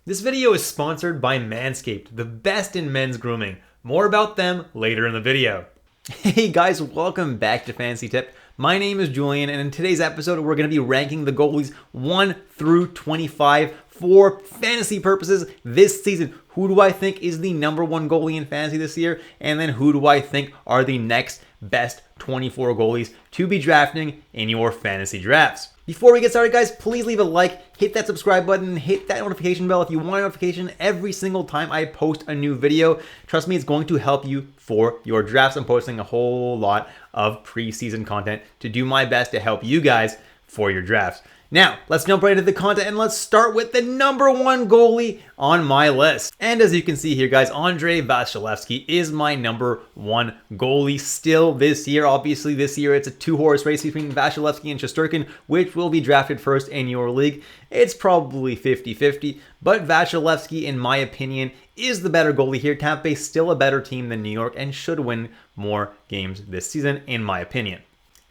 This video is sponsored by Manscaped, the best in men's grooming. More about them later in the video. Hey guys, welcome back to Fantasy Tip. My name is Julian, and in today's episode, we're going to be ranking the goalies 1 through 25 for fantasy purposes this season. Who do I think is the number one goalie in fantasy this year? And then who do I think are the next best 24 goalies to be drafting in your fantasy drafts? Before we get started, guys, please leave a like, hit that subscribe button, hit that notification bell if you want a notification every single time I post a new video. Trust me, it's going to help you for your drafts. I'm posting a whole lot of preseason content to do my best to help you guys for your drafts. Now, let's jump right into the content and let's start with the number one goalie on my list. And as you can see here, guys, Andrei Vasilevskiy is my number one goalie still this year. Obviously, this year it's a two-horse race between Vasilevskiy and Shesterkin, which will be drafted first in your league. It's probably 50-50, but Vasilevskiy, in my opinion, is the better goalie here. Tampa Bay still a better team than New York and should win more games this season, in my opinion.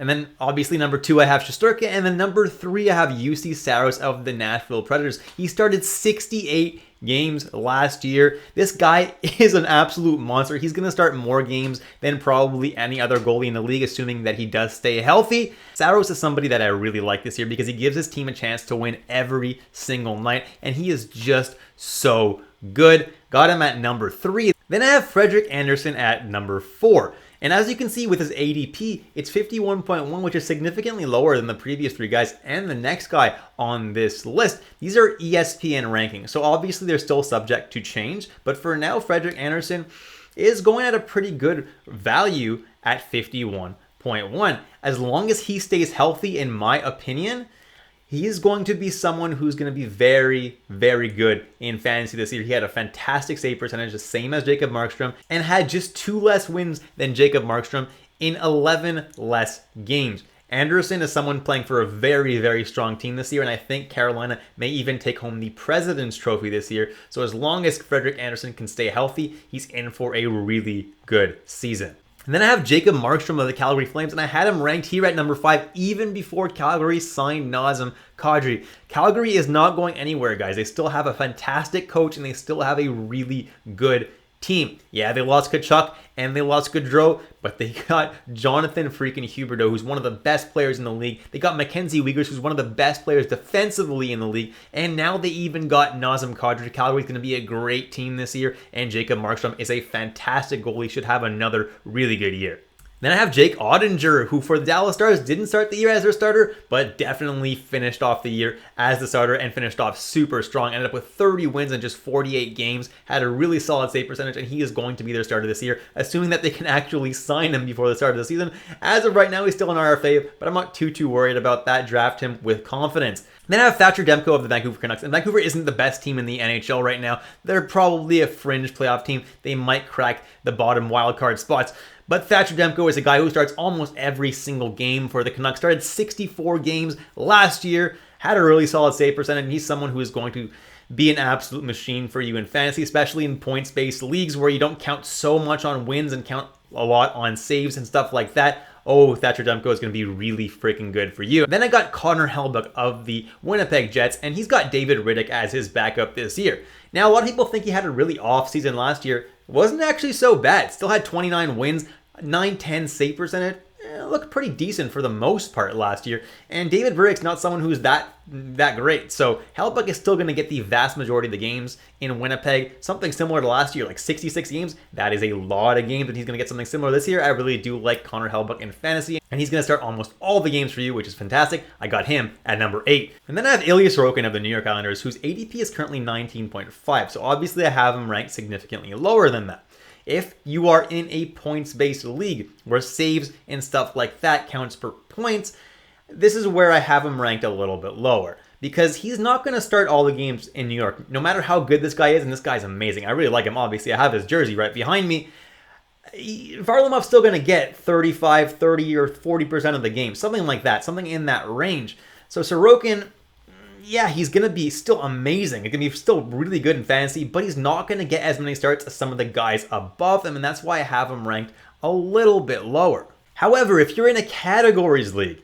And then obviously number 2 I have Shesterkin, and then number 3 I have Juuse Saros of the Nashville Predators. He started 68 games last year. This guy is an absolute monster. He's going to start more games than probably any other goalie in the league, assuming that he does stay healthy. Saros is somebody that I really like this year because he gives his team a chance to win every single night, and he is just so good. Got him at number 3. Then I have Frederik Andersen at number 4. And as you can see with his ADP, it's 51.1, which is significantly lower than the previous 3 guys and the next guy on this list. These are ESPN rankings, so obviously they're still subject to change. But for now, Frederik Andersen is going at a pretty good value at 51.1. As long as he stays healthy, in my opinion, he is going to be someone who's going to be very, very good in fantasy this year. He had a fantastic save percentage, the same as Jacob Markstrom, and had just 2 less wins than Jacob Markstrom in 11 less games. Andersen is someone playing for a very, very strong team this year, and I think Carolina may even take home the President's Trophy this year. So as long as Frederik Andersen can stay healthy, he's in for a really good season. And then I have Jacob Markstrom of the Calgary Flames, and I had him ranked here at number 5 even before Calgary signed Nazem Kadri. Calgary is not going anywhere, guys. They still have a fantastic coach, and they still have a really good team. Yeah, they lost Tkachuk and they lost Gaudreau, but they got Jonathan freaking Huberdeau, who's one of the best players in the league. They got Mackenzie Weeghers, who's one of the best players defensively in the league, and now they even got Nazem Kadri. Calgary's going to be a great team this year, and Jacob Markstrom is a fantastic goalie. Should have another really good year. Then I have Jake Ottinger, who for the Dallas Stars didn't start the year as their starter, but definitely finished off the year as the starter and finished off super strong. Ended up with 30 wins in just 48 games, had a really solid save percentage, and he is going to be their starter this year, assuming that they can actually sign him before the start of the season. As of right now, he's still an RFA, but I'm not too worried about that. Draft him with confidence. Then I have Thatcher Demko of the Vancouver Canucks, and Vancouver isn't the best team in the NHL right now. They're probably a fringe playoff team. They might crack the bottom wildcard spots. But Thatcher Demko is a guy who starts almost every single game for the Canucks. Started 64 games last year, had a really solid save percentage, and he's someone who is going to be an absolute machine for you in fantasy, especially in points-based leagues where you don't count so much on wins and count a lot on saves and stuff like that. Oh, Thatcher Demko is going to be really freaking good for you. Then I got Connor Hellebuyck of the Winnipeg Jets, and he's got David Rittich as his backup this year. Now, a lot of people think he had a really off season last year. It wasn't actually so bad. Still had 29 wins, 910 save percentage. Looked pretty decent for the most part last year. And David Rittich's not someone who's that great. So Hellebuyck is still going to get the vast majority of the games in Winnipeg. Something similar to last year, like 66 games. That is a lot of games, and he's going to get something similar this year. I really do like Connor Hellebuyck in fantasy, and he's going to start almost all the games for you, which is fantastic. I got him at number 8. And then I have Ilya Sorokin of the New York Islanders, whose ADP is currently 19.5. So obviously I have him ranked significantly lower than that. If you are in a points-based league where saves and stuff like that counts per points, this is where I have him ranked a little bit lower, because he's not going to start all the games in New York, no matter how good this guy is, and this guy's amazing. I really like him. Obviously, I have his jersey right behind me. Varlamov's still going to get 35, 30, or 40% of the game, something like that, something in that range. So Sorokin, yeah, he's going to be still amazing. He's going to be still really good in fantasy, but he's not going to get as many starts as some of the guys above him, and that's why I have him ranked a little bit lower. However, if you're in a categories league,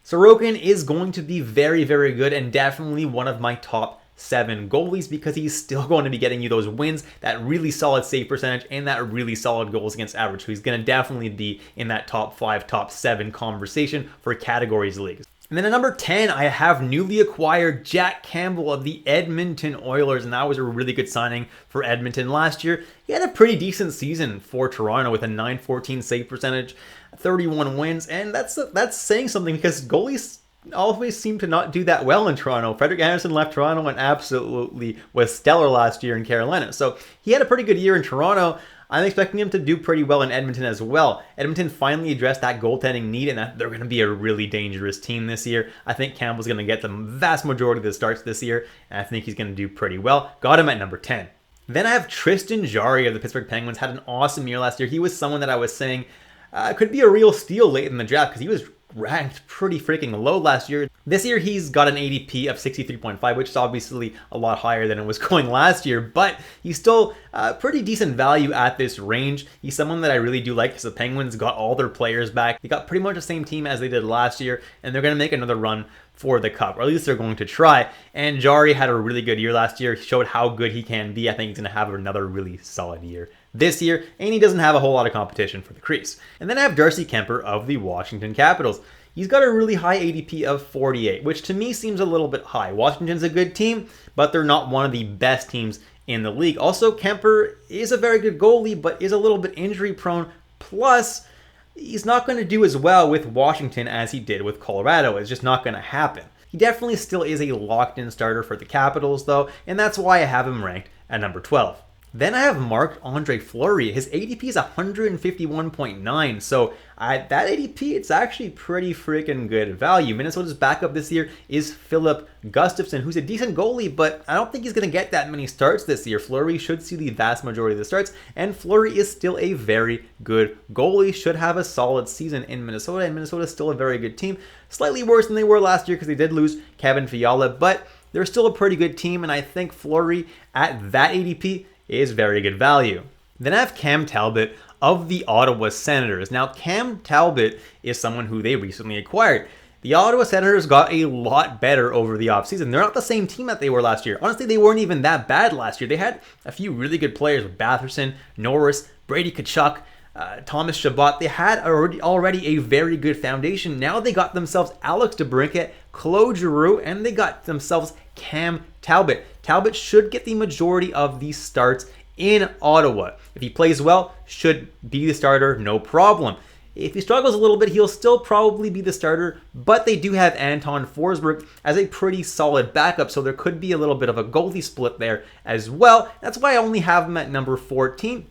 Sorokin is going to be very, very good and definitely one of my top 7 goalies because he's still going to be getting you those wins, that really solid save percentage, and that really solid goals against average. So he's going to definitely be in that top 5, top 7 conversation for categories leagues. And then at number 10, I have newly acquired Jack Campbell of the Edmonton Oilers, and that was a really good signing for Edmonton last year. He had a pretty decent season for Toronto with a .914 save percentage, 31 wins, and that's saying something because goalies always seem to not do that well in Toronto. Frederik Andersen left Toronto and absolutely was stellar last year in Carolina. So he had a pretty good year in Toronto. I'm expecting him to do pretty well in Edmonton as well. Edmonton finally addressed that goaltending need, and that they're going to be a really dangerous team this year. I think Campbell's going to get the vast majority of the starts this year, and I think he's going to do pretty well. Got him at number 10. Then I have Tristan Jarry of the Pittsburgh Penguins. Had an awesome year last year. He was someone that I was saying could be a real steal late in the draft because he was ranked pretty freaking low last year. This year he's got an ADP of 63.5, which is obviously a lot higher than it was going last year, but he's still pretty decent value at this range. He's someone that I really do like because the Penguins got all their players back. They got pretty much the same team as they did last year, and they're going to make another run for the cup, or at least they're going to try. And Jarry had a really good year last year. He showed how good he can be. I think he's going to have another really solid year this year, and he doesn't have a whole lot of competition for the crease. And then I have Darcy Kemper of the Washington Capitals. He's got a really high ADP of 48, which to me seems a little bit high. Washington's a good team, but they're not one of the best teams in the league. Also, Kemper is a very good goalie, but is a little bit injury prone. Plus, he's not going to do as well with Washington as he did with Colorado. It's just not going to happen. He definitely still is a locked-in starter for the Capitals, though, and that's why I have him ranked at number 12. Then I have Marc-Andre Fleury. His ADP is 151.9, so at that ADP, it's actually pretty freaking good value. Minnesota's backup this year is Philip Gustafsson, who's a decent goalie, but I don't think he's going to get that many starts this year. Fleury should see the vast majority of the starts, and Fleury is still a very good goalie, should have a solid season in Minnesota, and Minnesota's still a very good team. Slightly worse than they were last year because they did lose Kevin Fiala, but they're still a pretty good team, and I think Fleury at that ADP is very good value. Then I have Cam Talbot of the Ottawa Senators. Now, Cam Talbot is someone who they recently acquired. The Ottawa Senators got a lot better over the offseason. They're not the same team that they were last year. Honestly, they weren't even that bad last year. They had a few really good players with Batherson, Norris, Brady Tkachuk, Thomas Chabot. They had already a very good foundation. Now they got themselves Alex DeBrincat, Claude Giroux, and they got themselves Cam Talbot. Talbot should get the majority of these starts in Ottawa. If he plays well, should be the starter, no problem. If he struggles a little bit, he'll still probably be the starter, but they do have Anton Forsberg as a pretty solid backup, so there could be a little bit of a goalie split there as well. That's why I only have him at number 14,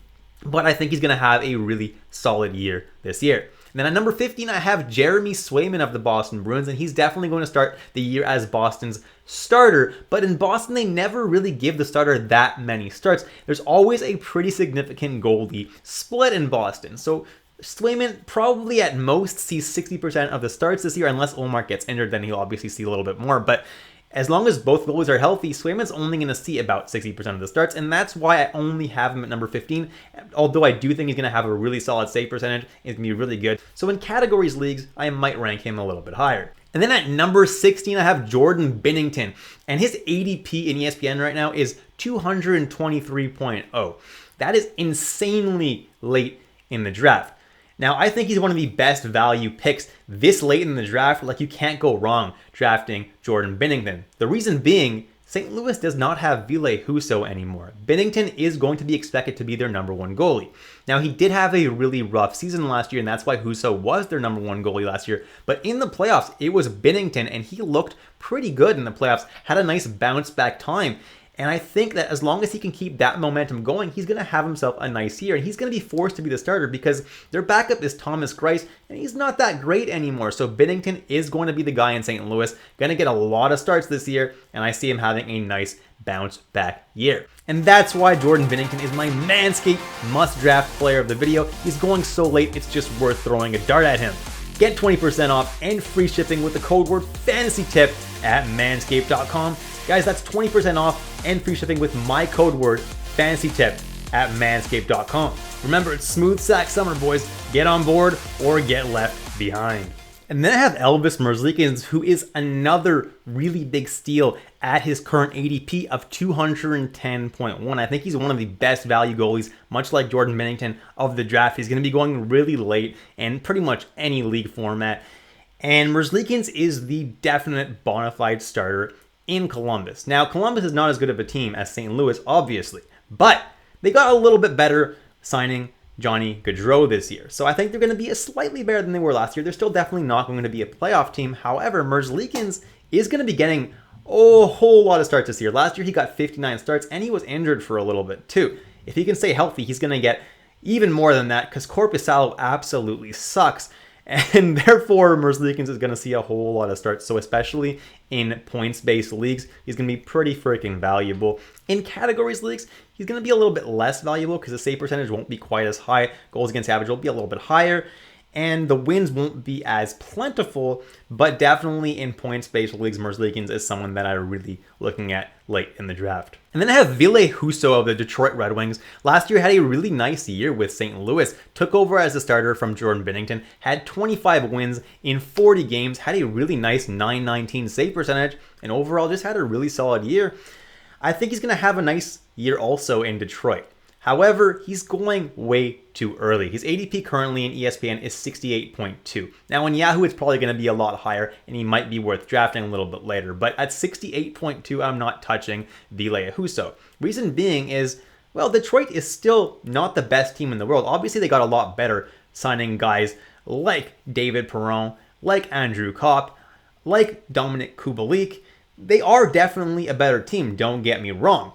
but I think he's going to have a really solid year this year. And then at number 15, I have Jeremy Swayman of the Boston Bruins, and he's definitely going to start the year as Boston's starter. But in Boston, they never really give the starter that many starts. There's always a pretty significant goalie split in Boston. So Swayman probably at most sees 60% of the starts this year, unless Ullmark gets injured, then he'll obviously see a little bit more. But as long as both goalies are healthy, Swayman's only going to see about 60% of the starts, and that's why I only have him at number 15, although I do think he's going to have a really solid save percentage. It's going to be really good. So in categories leagues, I might rank him a little bit higher. And then at number 16, I have Jordan Binnington, and his ADP in ESPN right now is 223.0. That is insanely late in the draft. Now, I think he's one of the best value picks this late in the draft. Like, you can't go wrong drafting Jordan Binnington. The reason being, St. Louis does not have Ville Husso anymore. Binnington is going to be expected to be their number one goalie. Now, he did have a really rough season last year, and that's why Husso was their number one goalie last year. But in the playoffs, it was Binnington, and he looked pretty good in the playoffs, had a nice bounce back time. And I think that as long as he can keep that momentum going, he's going to have himself a nice year. And he's going to be forced to be the starter because their backup is Thomas Greiss, and he's not that great anymore. So Binnington is going to be the guy in St. Louis, going to get a lot of starts this year, and I see him having a nice bounce back year. And that's why Jordan Binnington is my Manscaped must-draft player of the video. He's going so late, it's just worth throwing a dart at him. Get 20% off and free shipping with the code word FANTASYTIP at manscaped.com. Guys, that's 20% off and free shipping with my code word FANTASYTIP at manscaped.com. Remember, it's smooth sack summer, boys. Get on board or get left behind. And then I have Elvis Merzlikins, who is another really big steal at his current ADP of 210.1. I think he's one of the best value goalies, much like Jordan Binnington of the draft. He's going to be going really late in pretty much any league format. And Merzlikins is the definite bona fide starter in Columbus. Now, Columbus is not as good of a team as St. Louis, obviously, but they got a little bit better signing Johnny Gaudreau this year. So I think they're going to be slightly better than they were last year. They're still definitely not going to be a playoff team. However, Merzlikins is going to be getting a whole lot of starts this year. Last year, he got 59 starts, and he was injured for a little bit too. If he can stay healthy, he's going to get even more than that because Korpisalo absolutely sucks. And therefore, Merzlikins is going to see a whole lot of starts. So especially in points-based leagues, he's going to be pretty freaking valuable. In categories leagues, he's going to be a little bit less valuable because the save percentage won't be quite as high. Goals against average will be a little bit higher. And the wins won't be as plentiful, but definitely in points-based leagues, Merzlikins is someone that I'm really looking at late in the draft. And then I have Ville Husso of the Detroit Red Wings. Last year had a really nice year with St. Louis. Took over as a starter from Jordan Binnington. Had 25 wins in 40 games. Had a really nice .919 save percentage. And overall just had a really solid year. I think he's going to have a nice year also in Detroit. However, he's going way too early. His ADP currently in ESPN is 68.2. Now in Yahoo, it's probably going to be a lot higher, and he might be worth drafting a little bit later. But at 68.2, I'm not touching Ville Husso. Reason being is, well, Detroit is still not the best team in the world. Obviously, they got a lot better signing guys like David Perron, like Andrew Kopp, like Dominic Kubalik. They are definitely a better team, don't get me wrong.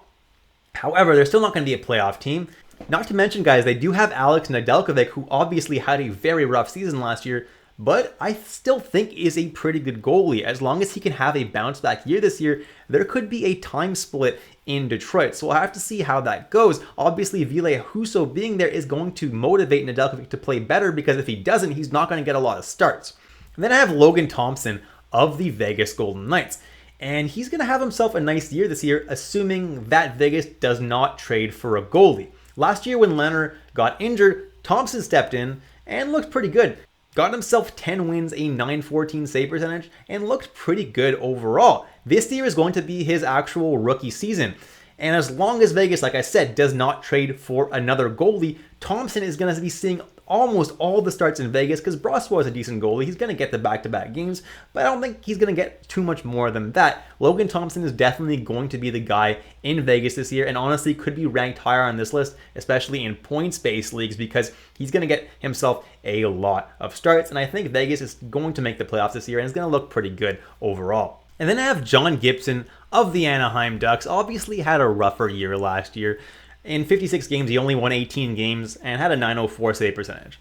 However, they're still not going to be a playoff team. Not to mention, guys, they do have Alex Nedeljkovic, who obviously had a very rough season last year, but I still think is a pretty good goalie. As long as he can have a bounce-back year this year, there could be a time split in Detroit. So we'll have to see how that goes. Obviously, Ville Husso being there is going to motivate Nedeljkovic to play better, because if he doesn't, he's not going to get a lot of starts. And then I have Logan Thompson of the Vegas Golden Knights. And he's going to have himself a nice year this year, assuming that Vegas does not trade for a goalie. Last year when Leonard got injured, Thompson stepped in and looked pretty good. Got himself 10 wins, a .914 save percentage, and looked pretty good overall. This year is going to be his actual rookie season. And as long as Vegas, like I said, does not trade for another goalie, Thompson is going to be seeing almost all the starts in Vegas because Brossoit is a decent goalie. He's going to get the back-to-back games, but I don't think he's going to get too much more than that. Logan Thompson is definitely going to be the guy in Vegas this year, and honestly could be ranked higher on this list, especially in points-based leagues, because he's going to get himself a lot of starts, and I think Vegas is going to make the playoffs this year, and it's going to look pretty good overall. And then I have John Gibson of the Anaheim Ducks. Obviously had a rougher year last year. In 56 games, he only won 18 games and had a .904 save percentage.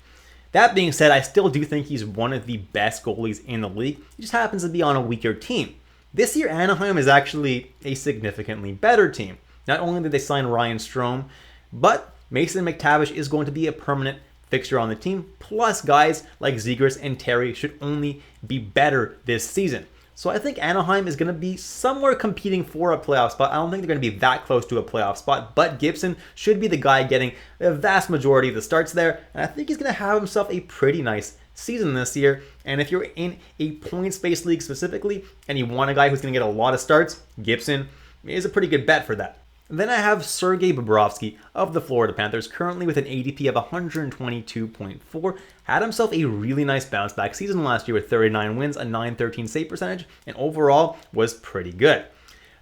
That being said, I still do think he's one of the best goalies in the league. He just happens to be on a weaker team. This year, Anaheim is actually a significantly better team. Not only did they sign Ryan Strome, but Mason McTavish is going to be a permanent fixture on the team. Plus, guys like Zegras and Terry should only be better this season. So I think Anaheim is going to be somewhere competing for a playoff spot. I don't think they're going to be that close to a playoff spot, but Gibson should be the guy getting the vast majority of the starts there, and I think he's going to have himself a pretty nice season this year. And if you're in a points-based league specifically, and you want a guy who's going to get a lot of starts, Gibson is a pretty good bet for that. Then I have Sergei Bobrovsky of the Florida Panthers, currently with an ADP of 122.4. Had himself a really nice bounce-back season last year with 39 wins, a .913 save percentage, and overall was pretty good.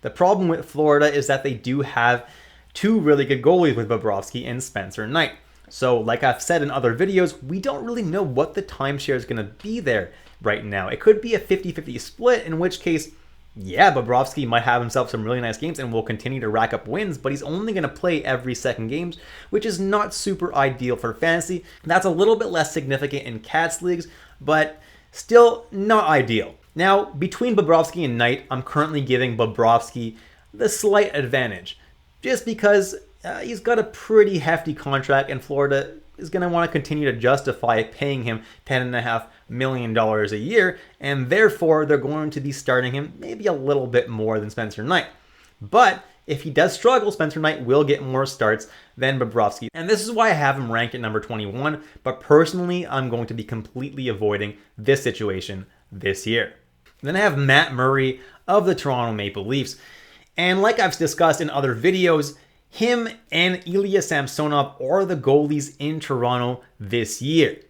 The problem with Florida is that they do have two really good goalies with Bobrovsky and Spencer Knight. So like I've said in other videos, we don't really know what the timeshare is going to be there right now. It could be a 50-50 split, in which case, yeah, Bobrovsky might have himself some really nice games and will continue to rack up wins, but he's only going to play every second game, which is not super ideal for fantasy. That's a little bit less significant in Cats leagues, but still not ideal. Now, between Bobrovsky and Knight, I'm currently giving Bobrovsky the slight advantage, just because he's got a pretty hefty contract, and Florida is going to want to continue to justify paying him $10.5 million a year, and therefore they're going to be starting him maybe a little bit more than Spencer Knight. But if he does struggle, Spencer Knight will get more starts than Bobrovsky. And this is why I have him ranked at number 21, but personally, I'm going to be completely avoiding this situation this year. Then I have Matt Murray of the Toronto Maple Leafs. And like I've discussed in other videos, him and Ilya Samsonov are the goalies in Toronto this year.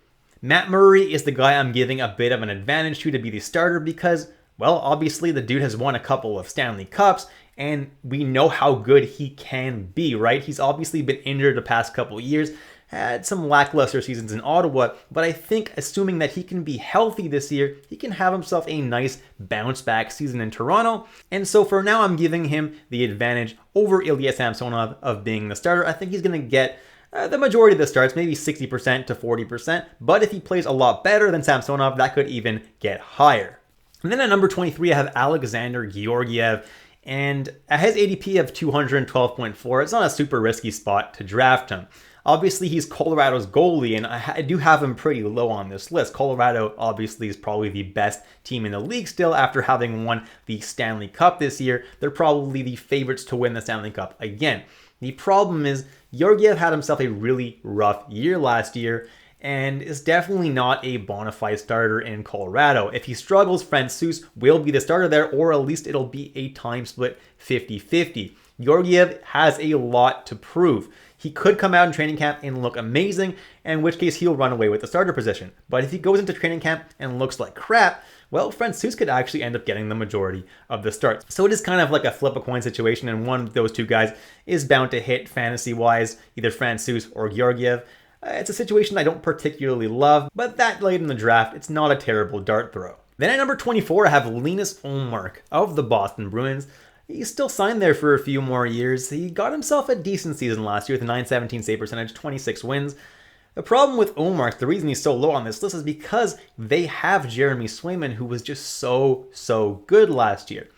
Matt Murray is the guy I'm giving a bit of an advantage to be the starter because, well, obviously the dude has won a couple of Stanley Cups and we know how good he can be, right? He's obviously been injured the past couple of years, had some lackluster seasons in Ottawa, but I think assuming that he can be healthy this year, he can have himself a nice bounce back season in Toronto. And so for now, I'm giving him the advantage over Ilya Samsonov of being the starter. I think he's going to get the majority of the starts, maybe 60% to 40%, but if he plays a lot better than Samsonov, that could even get higher. And then at number 23, I have Alexander Georgiev. And at his ADP of 212.4, it's not a super risky spot to draft him. Obviously, he's Colorado's goalie, and I do have him pretty low on this list. Colorado, obviously, is probably the best team in the league still after having won the Stanley Cup this year. They're probably the favorites to win the Stanley Cup again. The problem is, Georgiev had himself a really rough year last year, and is definitely not a bona fide starter in Colorado. If he struggles, Francouz will be the starter there, or at least it'll be a time split 50-50. Georgiev has a lot to prove. He could come out in training camp and look amazing, in which case he'll run away with the starter position. But if he goes into training camp and looks like crap, well, Francouz could actually end up getting the majority of the starts. So it is kind of like a flip a coin situation, and one of those two guys is bound to hit fantasy-wise, either Francouz or Georgiev. It's a situation I don't particularly love, but that late in the draft, it's not a terrible dart throw. Then at number 24, I have Linus Ullmark of the Boston Bruins. He's still signed there for a few more years. He got himself a decent season last year with a .917 save percentage, 26 wins. The problem with Ullmark, the reason he's so low on this list is because they have Jeremy Swayman, who was just so good last year.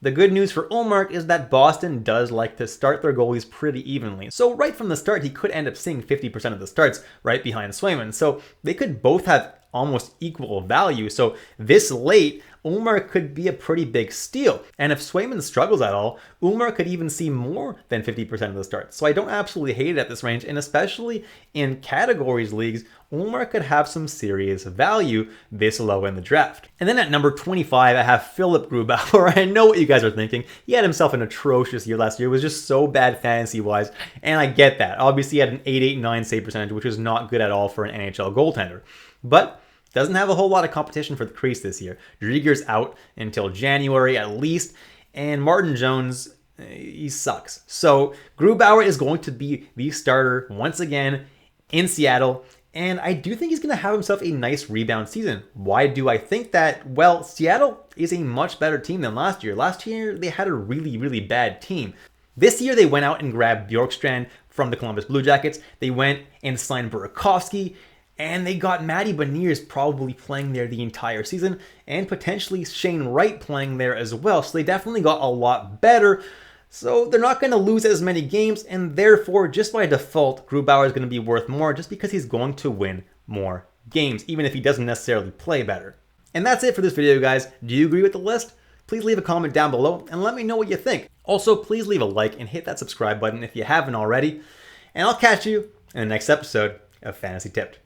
The good news for Ullmark is that Boston does like to start their goalies pretty evenly. So right from the start, he could end up seeing 50% of the starts right behind Swayman. So they could both have almost equal value. So this late, Ullmark could be a pretty big steal. And if Swayman struggles at all, Ullmark could even see more than 50% of the starts. So I don't absolutely hate it at this range, and especially in categories leagues, Ullmark could have some serious value this low in the draft. And then at number 25, I have Philip Grubauer. I know what you guys are thinking. He had himself an atrocious year last year. It was just so bad fantasy-wise, and I get that. Obviously, he had an .889 save percentage, which is not good at all for an NHL goaltender. But doesn't have a whole lot of competition for the crease this year. Drieger's out until January at least, and Martin Jones, he sucks. So Grubauer is going to be the starter once again in Seattle, and I do think he's going to have himself a nice rebound season. Why do I think that? Well, Seattle is a much better team than last year. Last year, they had a really bad team. This year, they went out and grabbed Bjorkstrand from the Columbus Blue Jackets. They went and signed Burakovsky, and they got Matty Beniers probably playing there the entire season, and potentially Shane Wright playing there as well. So they definitely got a lot better. So they're not going to lose as many games, and therefore, just by default, Grubauer is going to be worth more just because he's going to win more games, even if he doesn't necessarily play better. And that's it for this video, guys. Do you agree with the list? Please leave a comment down below and let me know what you think. Also, please leave a like and hit that subscribe button if you haven't already. And I'll catch you in the next episode of Fantasy Tipped.